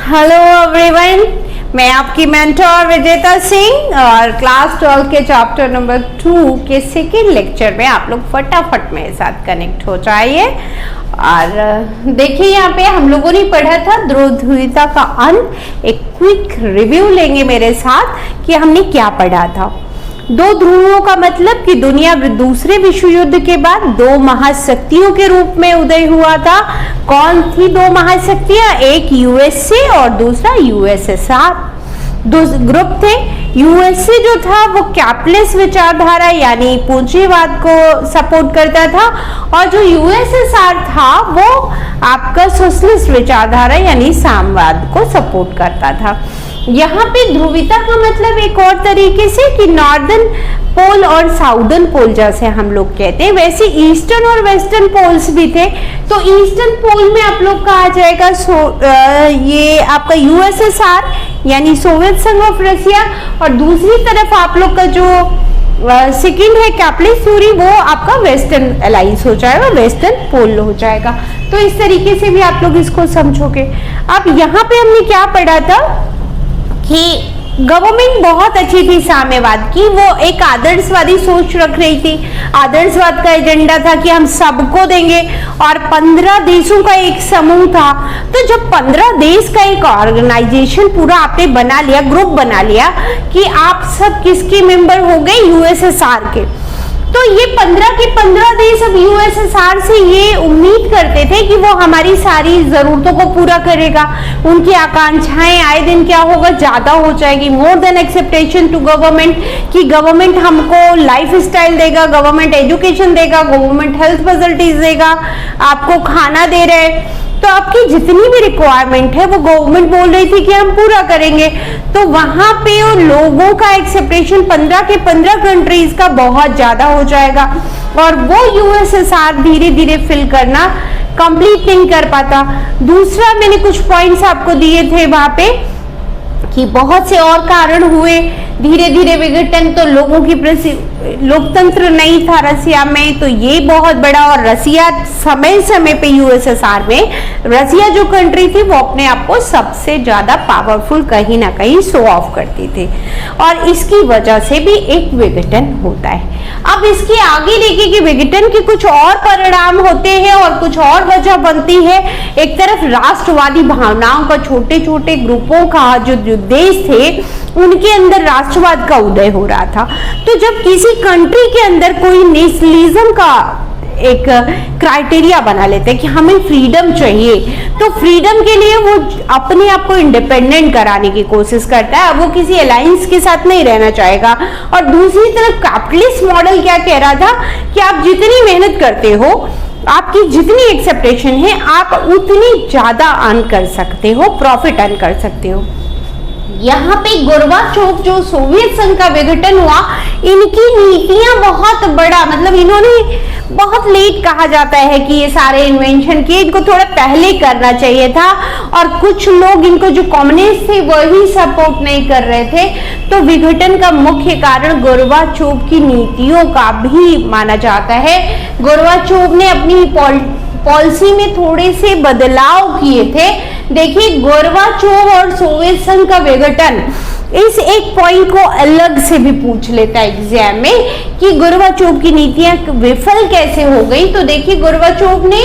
Hello everyone, मैं आपकी mentor विजेता सिंह और क्लास 12 के चैप्टर नंबर 2 के सेकेंड लेक्चर में आप लोग फटाफट मेरे साथ कनेक्ट हो जाइए। और देखिए यहाँ पे हम लोगों ने पढ़ा था ध्रुवीयता का अंत। एक क्विक रिव्यू लेंगे मेरे साथ कि हमने क्या पढ़ा था। दो ध्रुवों का मतलब कि दुनिया दूसरे विश्व युद्ध के बाद दो महाशक्तियों के रूप में उदय हुआ था। कौन थी दो महाशक्तियां? एक यूएसए और दूसरा यूएसएसआर। दो ग्रुप थे। यूएसए जो था वो कैपिटलिस्ट विचारधारा यानी पूंजीवाद को सपोर्ट करता था और जो यूएसएसआर था वो आपका सोशलिस्ट विचारधारा यानी साम्यवाद को सपोर्ट करता था। यहाँ पे ध्रुवीयता का मतलब एक और तरीके से कि नॉर्दर्न पोल और साउदर्न पोल जैसे हम लोग कहते हैं, वैसे ईस्टर्न और वेस्टर्न पोल्स भी थे। तो ईस्टर्न पोल में आप लोग का आ जाएगा ये आपका यूएसएसआर यानी सोवियत संघ ऑफ रसिया, और दूसरी तरफ आप लोग का जो सेकेंड है कैपिटलिस्ट थ्योरी वो आपका वेस्टर्न अलायंस हो जाएगा, वेस्टर्न पोल हो जाएगा। तो इस तरीके से भी आप लोग इसको समझोगे। अब यहाँ पे हमने क्या पढ़ा था कि गवर्नमेंट बहुत अच्छी थी साम्यवाद की, वो एक आदर्शवादी सोच रख रही थी। आदर्शवाद का एजेंडा था कि हम सबको देंगे और 15 देशों का एक समूह था। तो जब 15 देश का एक ऑर्गेनाइजेशन पूरा आपने बना लिया, ग्रुप बना लिया कि आप सब किसके मेंबर हो गए? यूएसएसआर के। तो ये 15 के 15 देश अब यूएसएसआर से ये उम्मीद करते थे कि वो हमारी सारी जरूरतों को पूरा करेगा। उनकी आकांक्षाएं आए दिन क्या होगा, ज्यादा हो जाएगी। More than expectation to government, कि गवर्नमेंट हमको लाइफ स्टाइल देगा, गवर्नमेंट एजुकेशन देगा, गवर्नमेंट हेल्थ फैसिलिटीज देगा, आपको खाना दे रहे। तो आपकी जितनी भी रिक्वायरमेंट है वो गवर्नमेंट बोल रही थी कि हम पूरा करेंगे। तो वहां पे लोगों का एक्सेप्टेशन 15 के 15 कंट्रीज का बहुत ज्यादा हो जाएगा और वो यूएसएसआर धीरे धीरे फिल करना कंप्लीट नहीं कर पाता। दूसरा मैंने कुछ पॉइंट्स आपको दिए थे वहां पे कि बहुत से और कारण हुए धीरे धीरे विघटन। तो लोगों की लोकतंत्र नहीं था रसिया में, तो ये बहुत बड़ा। और रसिया समय समय पे यूएसएसआर में रसिया जो कंट्री थी वो अपने आप को सबसे ज्यादा पावरफुल कहीं ना कहीं शो ऑफ करती थी और इसकी वजह से भी एक विघटन होता है। अब इसके आगे देखिए कि विघटन के कुछ और परिणाम होते हैं और कुछ और वजह बनती है। एक तरफ राष्ट्रवादी भावनाओं का छोटे छोटे ग्रुपों का जो देश थे उनके अंदर राष्ट्रवाद का उदय हो रहा था। तो जब किसी कंट्री के अंदर कोई नेशनलिज्म का एक क्राइटेरिया बना लेते हैं कि हमें फ्रीडम चाहिए, तो फ्रीडम के लिए वो अपने आप को इंडिपेंडेंट कराने की कोशिश करता है। वो किसी अलायंस के साथ नहीं रहना चाहेगा। और दूसरी तरफ कैपिटलिस्ट मॉडल क्या कह रहा था कि आप जितनी मेहनत करते हो, आपकी जितनी एक्सेप्टेशन है, आप उतनी ज्यादा अर्न कर सकते हो, प्रॉफिट अर्न कर सकते हो। यहाँ पे गोर्बाचोव जो सोवियत संघ का विघटन हुआ, इनकी नीतियां बहुत बड़ा, मतलब इन्होंने बहुत लेट कहा जाता है कि ये सारे इन्वेंशन किए, इनको थोड़ा पहले करना चाहिए था। और कुछ लोग इनको जो कम्युनिस्ट थे वही सपोर्ट नहीं कर रहे थे। तो विघटन का मुख्य कारण गोर्बाचोव की नीतियों का भी माना जाता है। गोर्बाचोव ने अपनी पॉलिसी में थोड़े से बदलाव किए थे। देखिए गोर्बाचोव और सोवियत संघ का विघटन, इस एक पॉइंट को अलग से भी पूछ लेता है एग्जाम में कि गोर्बाचोव की नीतियां विफल कैसे हो गई। तो देखिए गोर्बाचोव ने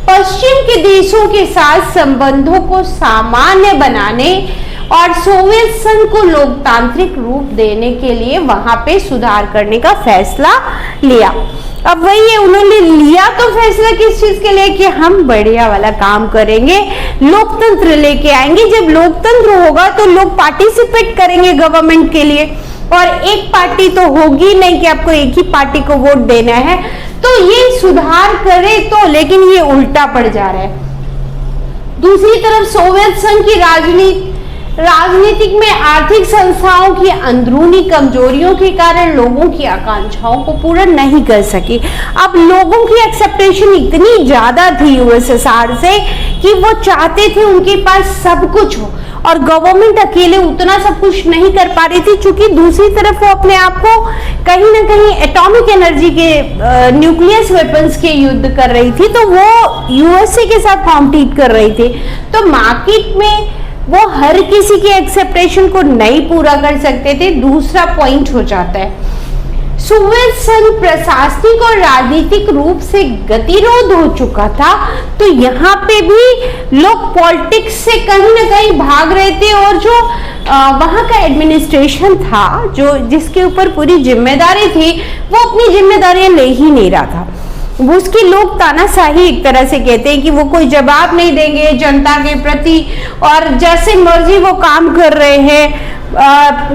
पश्चिम के देशों के साथ संबंधों को सामान्य बनाने और सोवियत संघ को लोकतांत्रिक रूप देने के लिए वहां पे सुधार करने का फैसला लिया। अब वही है, उन्होंने लिया तो फैसला किस चीज के लिए कि हम बढ़िया वाला काम करेंगे, लोकतंत्र लेके आएंगे। जब लोकतंत्र होगा तो लोग पार्टिसिपेट करेंगे गवर्नमेंट के लिए, और एक पार्टी तो होगी नहीं कि आपको एक ही पार्टी को वोट देना है। तो ये सुधार करे तो, लेकिन ये उल्टा पड़ जा रहा है। दूसरी तरफ सोवियत संघ की राजनीतिक में आर्थिक संस्थाओं की अंदरूनी कमजोरियों के कारण लोगों की आकांक्षाओं को पूरा नहीं कर सकी। अब लोगों की एक्सेप्टेशन इतनी ज्यादा थी यूएसएसआर से कि वो चाहते थे उनके पास सब कुछ हो, और गवर्नमेंट अकेले उतना सब कुछ नहीं कर पा रही थी, क्योंकि दूसरी तरफ वो अपने आप को कहीं ना कहीं एटॉमिक एनर्जी के न्यूक्लियस वेपन्स के युद्ध कर रही थी। तो वो यूएसए के साथ कॉम्पीट कर रही थी। तो मार्केट में वो हर किसी के एक्सेप्टेशन को नहीं पूरा कर सकते थे। दूसरा पॉइंट हो जाता है, सोवियत संघ प्रशासनिक और राजनीतिक रूप से गतिरोध हो चुका था, तो यहाँ पे भी लोग पॉलिटिक्स से कहीं ना कहीं भाग रहे थे, और जो वहाँ का एडमिनिस्ट्रेशन था, जो जिसके ऊपर पूरी जिम्मेदारी थी, वो अपनी जिम्मेदारियां ले ही नहीं रहा था। वो उसकी लोग तानाशाही एक तरह से कहते हैं कि वो कोई जवाब नहीं देंगे जनता के प्रति, और जैसे मर्जी वो काम कर रहे हैं,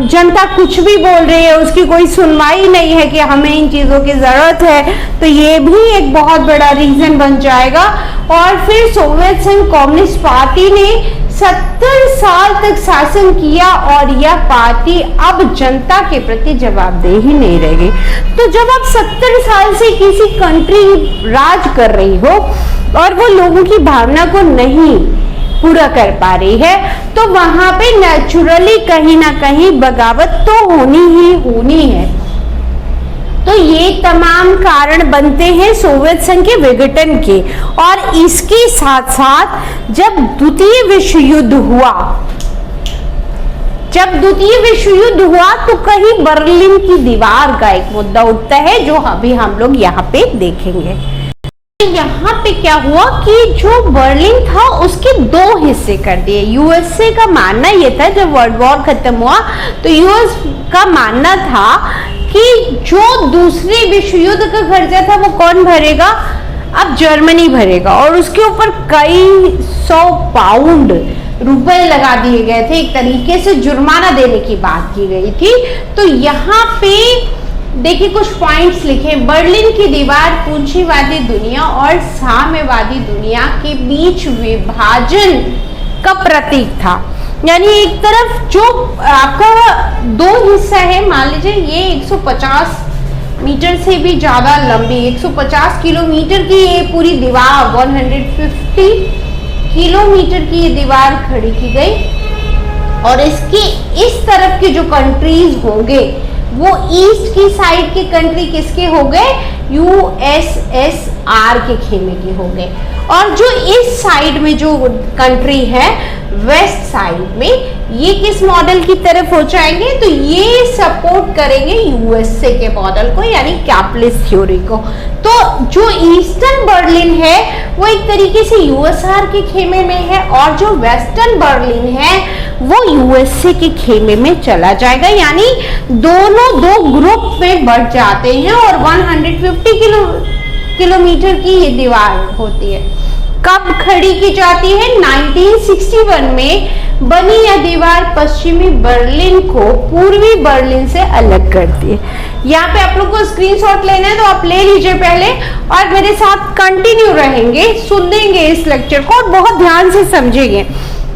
जनता कुछ भी बोल रही है, उसकी कोई सुनवाई नहीं है कि हमें इन चीजों की जरूरत है। तो ये भी एक बहुत बड़ा रीजन बन जाएगा। और फिर सोवियत संघ कम्युनिस्ट पार्टी ने 70 साल तक शासन किया, और यह पार्टी अब जनता के प्रति जवाबदेह ही नहीं रहेगी। तो जब आप 70 साल से किसी कंट्री राज कर रही हो और वो लोगों की भावना को नहीं पूरा कर पा रही है, तो वहां पे नेचुरली कहीं ना कहीं बगावत तो होनी है। तो ये तमाम कारण बनते हैं सोवियत संघ के विघटन के। और इसके साथ साथ जब द्वितीय विश्व युद्ध हुआ तो कहीं बर्लिन की दीवार का एक मुद्दा उठता है, जो अभी हम लोग यहाँ पे देखेंगे। यहाँ पे क्या हुआ कि जो बर्लिन था उसके 2 हिस्से कर दिए। यूएसए का मानना ये था, जब वर्ल्ड वॉर खत्म हुआ तो यूएस का मानना था कि जो दूसरे विश्व युद्ध का खर्चा था वो कौन भरेगा, अब जर्मनी भरेगा, और उसके ऊपर कई 100 पाउंड रुपए लगा दिए गए थे। एक तरीके से जुर्माना देने की बात की गई थी। तो यहाँ पे देखिए कुछ पॉइंट्स लिखे। बर्लिन की दीवार पूंजीवादी दुनिया और साम्यवादी दुनिया के बीच विभाजन का प्रतीक था। यानी एक तरफ जो आपका 2 हिस्सा है, मान लीजिए ये 150 मीटर से भी ज्यादा लंबी, 150 किलोमीटर की ये पूरी दीवार, 150 किलोमीटर की ये दीवार खड़ी की गई, और इसके इस तरफ के जो कंट्रीज होंगे वो ईस्ट की साइड के कंट्री किसके हो गए, यूएसएसआर के खेमे के हो गए, और जो इस साइड में जो कंट्री है वेस्ट साइड में, ये किस मॉडल की तरफ हो जाएंगे, तो ये सपोर्ट करेंगे यूएसए के मॉडल को, यानी कैपिटलिस्ट थ्योरी को। तो जो ईस्टर्न बर्लिन है वो एक तरीके से यूएसआर के खेमे में है, और जो वेस्टर्न बर्लिन है वो यूएसए के खेमे में चला जाएगा। यानी दोनों 2 ग्रुप में बढ़ जाते हैं, और 150 किलोमीटर की ये दीवार होती है। कब खड़ी की जाती है, 1961 में बनी यह दीवार पश्चिमी बर्लिन को पूर्वी बर्लिन से अलग करती है। यहाँ पे आप लोग को स्क्रीनशॉट लेना है तो आप ले लीजिए पहले, और मेरे साथ कंटिन्यू रहेंगे, सुनेंगे इस लेक्चर को और बहुत ध्यान से समझेंगे।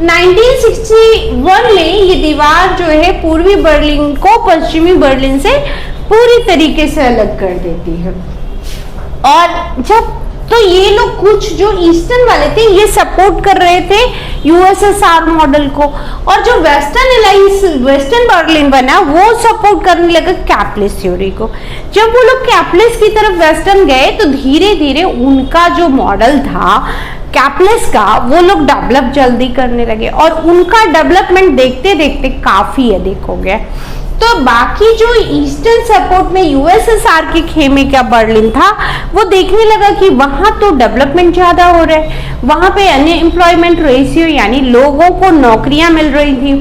1961 में ये दीवार जो है पूर्वी बर्लिन को पश्चिमी बर्लिन से पूरी तरीके से अलग कर देती है। और जब तो ये लोग कुछ जो ईस्टर्न वाले थे ये सपोर्ट कर रहे थे यूएसएसआर मॉडल को, और जो वेस्टर्न बर्लिन बना वो सपोर्ट करने लगा कैपिटलिस्ट थ्योरी को। जब वो लोग कैपिटलिस्ट की तरफ वेस्टर्न गए तो धीरे धीरे उनका जो मॉडल था कैपिटलिस्ट का, वो लोग डेवलप जल्दी करने लगे, और उनका डेवलपमेंट देखते देखते काफी अधिक हो गया। तो बाकी जो ईस्टर्न सपोर्ट में यूएसएसआर के खेमे का बर्लिन था, वो देखने लगा कि वहां तो डेवलपमेंट ज्यादा हो रहा है, वहां पे अनएम्प्लॉयमेंट रेशियो यानी लोगों को नौकरियां मिल रही थी,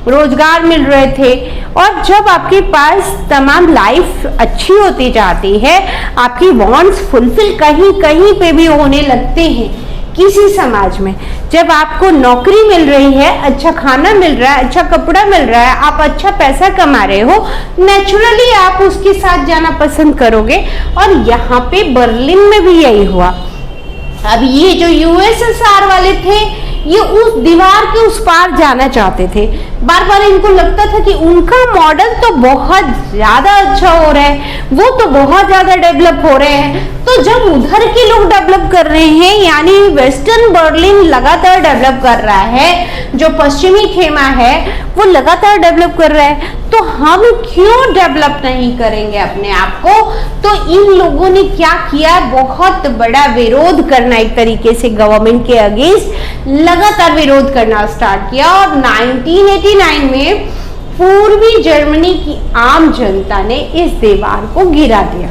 रोजगार मिल रहे थे, और जब आपके पास तमाम लाइफ अच्छी होती जाती है, आपकी वांट्स फुलफिल कहीं कहीं पे भी होने लगते हैं। किसी समाज में जब आपको नौकरी मिल रही है, अच्छा खाना मिल रहा है, अच्छा कपड़ा मिल रहा है, आप अच्छा पैसा कमा रहे हो, नेचुरली आप उसके साथ जाना पसंद करोगे। और यहाँ पे बर्लिन में भी यही हुआ। अब ये जो यूएसएसआर वाले थे ये उस दीवार के उस पार जाना चाहते थे, बार बार इनको लगता था कि उनका मॉडल तो बहुत ज्यादा अच्छा हो रहा है, वो तो बहुत ज्यादा डेवलप हो रहे हैं। तो जब उधर के लोग डेवलप कर रहे हैं, यानी वेस्टर्न बर्लिन लगातार डेवलप कर रहा है, जो पश्चिमी खेमा है वो लगातार डेवलप कर रहा है, तो तो हम क्यों डेवलप नहीं करेंगे अपने आप को। तो इन लोगों ने क्या किया, बहुत बड़ा विरोध करना, एक तरीके से गवर्नमेंट के अगेंस्ट लगातार विरोध करना स्टार्ट किया और 1989 में पूर्वी जर्मनी की आम जनता ने इस दीवार को गिरा दिया।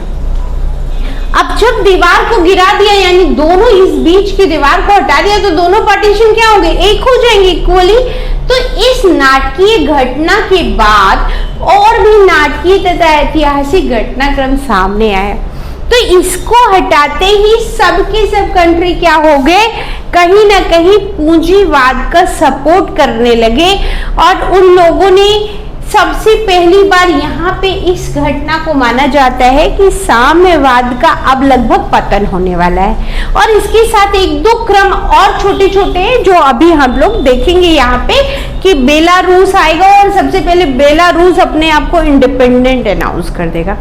अब जब दीवार को गिरा दिया यानी दोनों इस बीच की दीवार को हटा दिया तो दोनों पार्टीशन क्या होंगे, एक हो जाएंगे इक्वली। तो इस नाटकीय घटना के बाद और भी नाटकीय तथा ऐतिहासिक घटनाक्रम सामने आया। तो इसको हटाते ही सब के सब कंट्री क्या हो गए, कहीं ना कहीं पूंजीवाद का सपोर्ट करने लगे और उन लोगों ने सबसे पहली बार यहाँ पे इस घटना को माना जाता है कि साम्यवाद का अब लगभग पतन होने वाला है। और इसके साथ एक दो क्रम और छोटे छोटे जो अभी हम लोग देखेंगे यहाँ पे कि बेलारूस आएगा और सबसे पहले बेलारूस अपने आप को इंडिपेंडेंट अनाउंस कर देगा।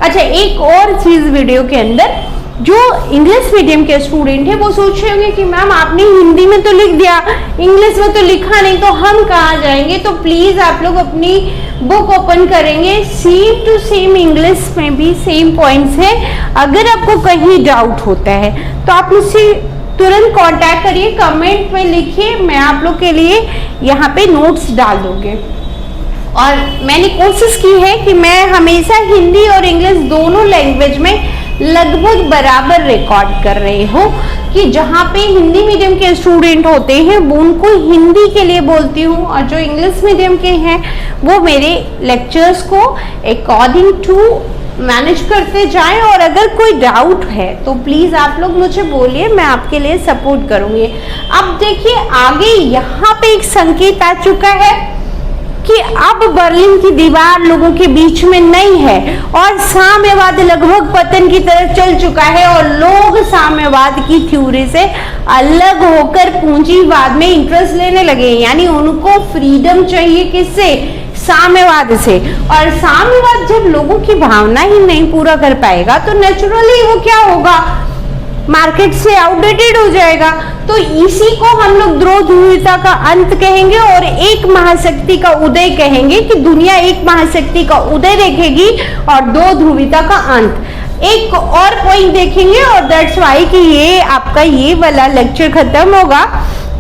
अच्छा, एक और चीज वीडियो के अंदर, जो इंग्लिश मीडियम के स्टूडेंट है वो सोच रहे होंगे कि मैम आपने हिंदी में तो लिख दिया, इंग्लिश में तो लिखा नहीं, तो हम कहाँ जाएंगे। तो प्लीज आप लोग अपनी बुक ओपन करेंगे, सेम टू सेम इंग्लिश में भी सेम पॉइंट्स है। अगर आपको कहीं डाउट होता है तो आप मुझसे तुरंत कांटेक्ट करिए, कमेंट में लिखिए, मैं आप लोग के लिए यहाँ पे नोट्स डाल दूंगी। और मैंने कोशिश की है कि मैं हमेशा हिंदी और इंग्लिश दोनों लैंग्वेज में लगभग बराबर रिकॉर्ड कर रही हूँ कि जहाँ पे हिंदी मीडियम के स्टूडेंट होते हैं वो उनको हिंदी के लिए बोलती हूँ और जो इंग्लिश मीडियम के हैं वो मेरे लेक्चर्स को अकॉर्डिंग टू मैनेज करते जाएं। और अगर कोई डाउट है तो प्लीज़ आप लोग मुझे बोलिए, मैं आपके लिए सपोर्ट करूँगी। अब देखिए आगे यहाँ पे एक संकेत आ चुका है कि अब बर्लिन की दीवार लोगों के बीच में नहीं है और साम्यवाद लगभग पतन की तरफ चल चुका है और लोग साम्यवाद की थ्योरी से अलग होकर पूंजीवाद में इंटरेस्ट लेने लगे। यानी उनको फ्रीडम चाहिए, किससे, साम्यवाद से। और साम्यवाद जब लोगों की भावना ही नहीं पूरा कर पाएगा तो नेचुरली वो क्या होगा, मार्केट से आउटडेटेड हो जाएगा। तो इसी को हम लोग द्वौ ध्रुवीयता का अंत कहेंगे और एक महाशक्ति का उदय कहेंगे कि दुनिया एक महाशक्ति का उदय देखेगी और दो ध्रुवीयता का अंत। एक और पॉइंट देखेंगे और दैट्स वाई कि ये आपका ये वाला लेक्चर खत्म होगा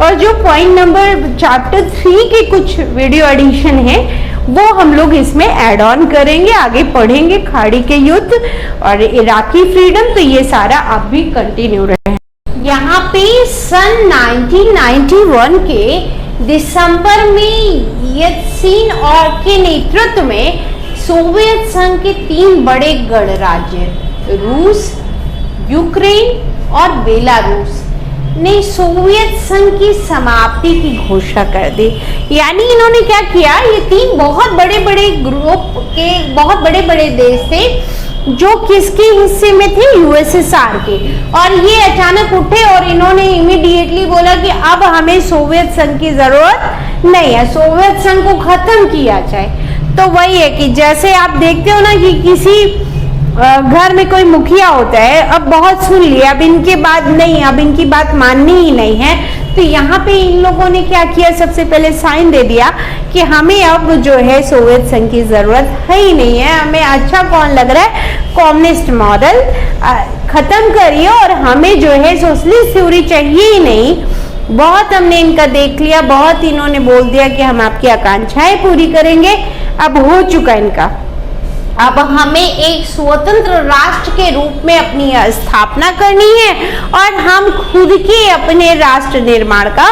और जो पॉइंट नंबर चैप्टर 3 के कुछ वीडियो एडिशन है वो हम लोग इसमें ऐड ऑन करेंगे, आगे पढ़ेंगे खाड़ी के युद्ध और इराकी फ्रीडम। तो ये सारा अब भी कंटिन्यू रहे। यहाँ पे सन 1991 के दिसंबर में येल्त्सिन और के नेतृत्व में सोवियत संघ के 3 बड़े गणराज्य रूस, यूक्रेन और बेलारूस ने सोवियत संघ की समाप्ति की घोषणा कर दी। यानी इन्होंने क्या किया, ये 3 बहुत बड़े बड़े ग्रुप के बहुत बड़े बड़े देश थे जो किसके हिस्से में थे, यूएसएसआर के। और ये अचानक उठे और इन्होंने इमीडिएटली बोला कि अब हमें सोवियत संघ की जरूरत नहीं है, सोवियत संघ को खत्म किया जाए। तो वही है कि जैसे आप देखते हो ना कि किसी घर में कोई मुखिया होता है, अब बहुत सुन लिया, अब इनके बाद नहीं, अब इनकी बात माननी ही नहीं है। तो यहाँ पे इन लोगों ने क्या किया, सबसे पहले साइन दे दिया कि हमें अब जो है सोवियत संघ की जरूरत है ही नहीं है, हमें अच्छा कौन लग रहा है, कम्युनिस्ट मॉडल खत्म करिए और हमें जो है सोशलिस्ट थ्योरी चाहिए ही नहीं। बहुत हमने इनका देख लिया, बहुत इन्होंने बोल दिया कि हम आपकी आकांक्षाएं पूरी करेंगे, अब हो चुका इनका। अब हमें एक स्वतंत्र राष्ट्र के रूप में अपनी स्थापना करनी है और हम खुद के अपने राष्ट्र निर्माण का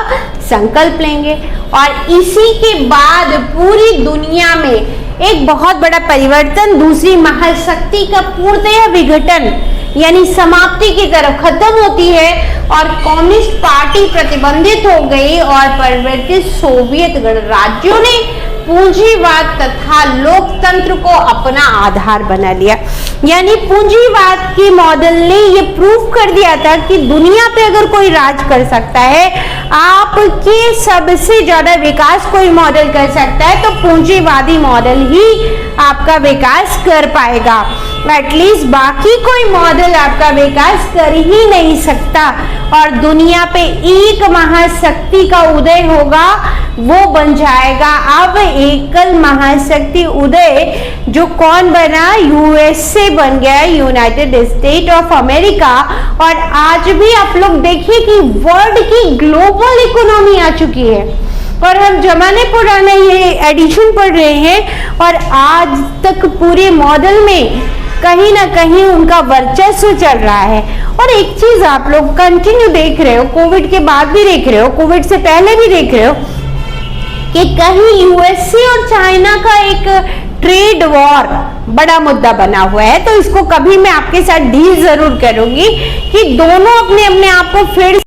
संकल्प लेंगे। और इसी के बाद पूरी दुनिया में एक बहुत बड़ा परिवर्तन, दूसरी महाशक्ति का पूर्णतः विघटन यानी समाप्ति की तरफ खत्म होती है और कम्युनिस्ट पार्टी प्रतिबंधित हो गई और परिवर्तित सोवियत गणराज्यों ने पूंजीवाद तथा लोकतंत्र को अपना आधार बना लिया। यानी पूंजीवाद के मॉडल ने ये प्रूव कर दिया था कि दुनिया पे अगर कोई राज कर सकता है, आपके सबसे ज्यादा विकास कोई मॉडल कर सकता है तो पूंजीवादी मॉडल ही आपका विकास कर पाएगा। एटलीस्ट बाकी कोई मॉडल आपका विकास कर ही नहीं सकता और दुनिया पे एक महाशक्ति का उदय होगा, वो बन जाएगा अब एकल महाशक्ति उदय। जो कौन बना? यूएसए बन गया, यूनाइटेड स्टेट ऑफ अमेरिका। और आज भी आप लोग देखिए कि वर्ल्ड की ग्लोबल इकोनॉमी आ चुकी है और हम जमाने पुराने ये एडिशन पढ़ रहे हैं और आज तक पूरे मॉडल में कहीं ना कहीं उनका वर्चस्व चल रहा है। और एक चीज आप लोग कंटिन्यू देख रहे हो, कोविड के बाद भी देख रहे हो, कोविड से पहले भी देख रहे हो कि कहीं यूएसए और चाइना का एक ट्रेड वॉर बड़ा मुद्दा बना हुआ है। तो इसको कभी मैं आपके साथ डील जरूर करूंगी कि दोनों अपने अपने आप को फिर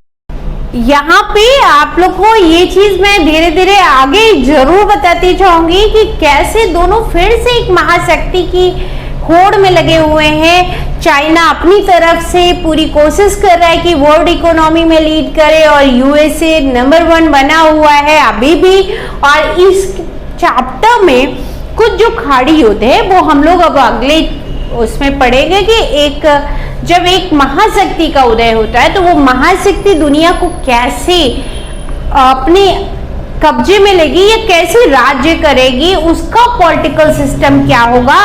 यहाँ पे आप लोग को ये चीज मैं धीरे धीरे आगे जरूर बताती जाऊंगी कि कैसे दोनों फिर से एक महाशक्ति की होड़ में लगे हुए हैं। चाइना अपनी तरफ से पूरी कोशिश कर रहा है कि वर्ल्ड इकोनॉमी में लीड करे और यूएसए नंबर 1 बना हुआ है अभी भी। और इस चैप्टर में कुछ जो खाड़ी युद्ध है वो हम लोग अब अगले उसमें पढ़ेंगे कि जब एक महाशक्ति का उदय होता है तो वो महाशक्ति दुनिया को कैसे अपने कब्जे में लेगी या कैसे राज्य करेगी, उसका पॉलिटिकल सिस्टम क्या होगा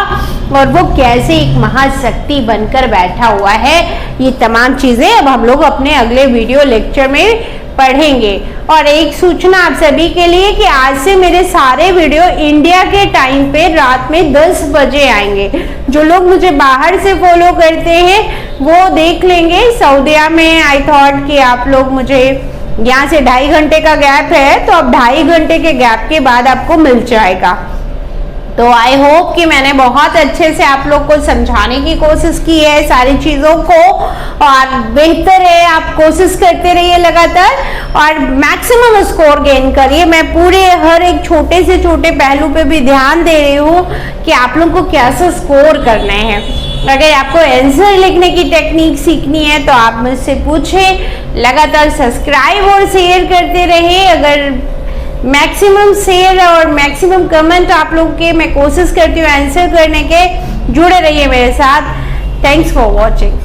और वो कैसे एक महाशक्ति बनकर बैठा हुआ है। ये तमाम चीजें अब हम लोग अपने अगले वीडियो लेक्चर में पढ़ेंगे। और एक सूचना आप सभी के लिए कि आज से मेरे सारे वीडियो इंडिया के टाइम पे रात में 10 बजे आएंगे। जो लोग मुझे बाहर से फॉलो करते हैं वो देख लेंगे। सऊदीया में आई थॉट कि आप लोग मुझे यहाँ से 2.5 घंटे का गैप है तो अब 2.5 घंटे के गैप के बाद आपको मिल जाएगा। तो आई होप कि मैंने बहुत अच्छे से आप लोग को समझाने की कोशिश की है सारी चीज़ों को और बेहतर है आप कोशिश करते रहिए लगातार और मैक्सिमम स्कोर गेन करिए। मैं पूरे हर एक छोटे से छोटे पहलू पे भी ध्यान दे रही हूँ कि आप लोग को कैसे स्कोर करना है। अगर आपको आंसर लिखने की टेक्निक सीखनी है तो आप मुझसे पूछें। लगातार सब्सक्राइब और शेयर करते रहिए। अगर मैक्सिमम शेयर और मैक्सिमम कमेंट आप लोग के मैं कोशिश करती हूँ आंसर करने के। जुड़े रहिए मेरे साथ। Thanks for watching.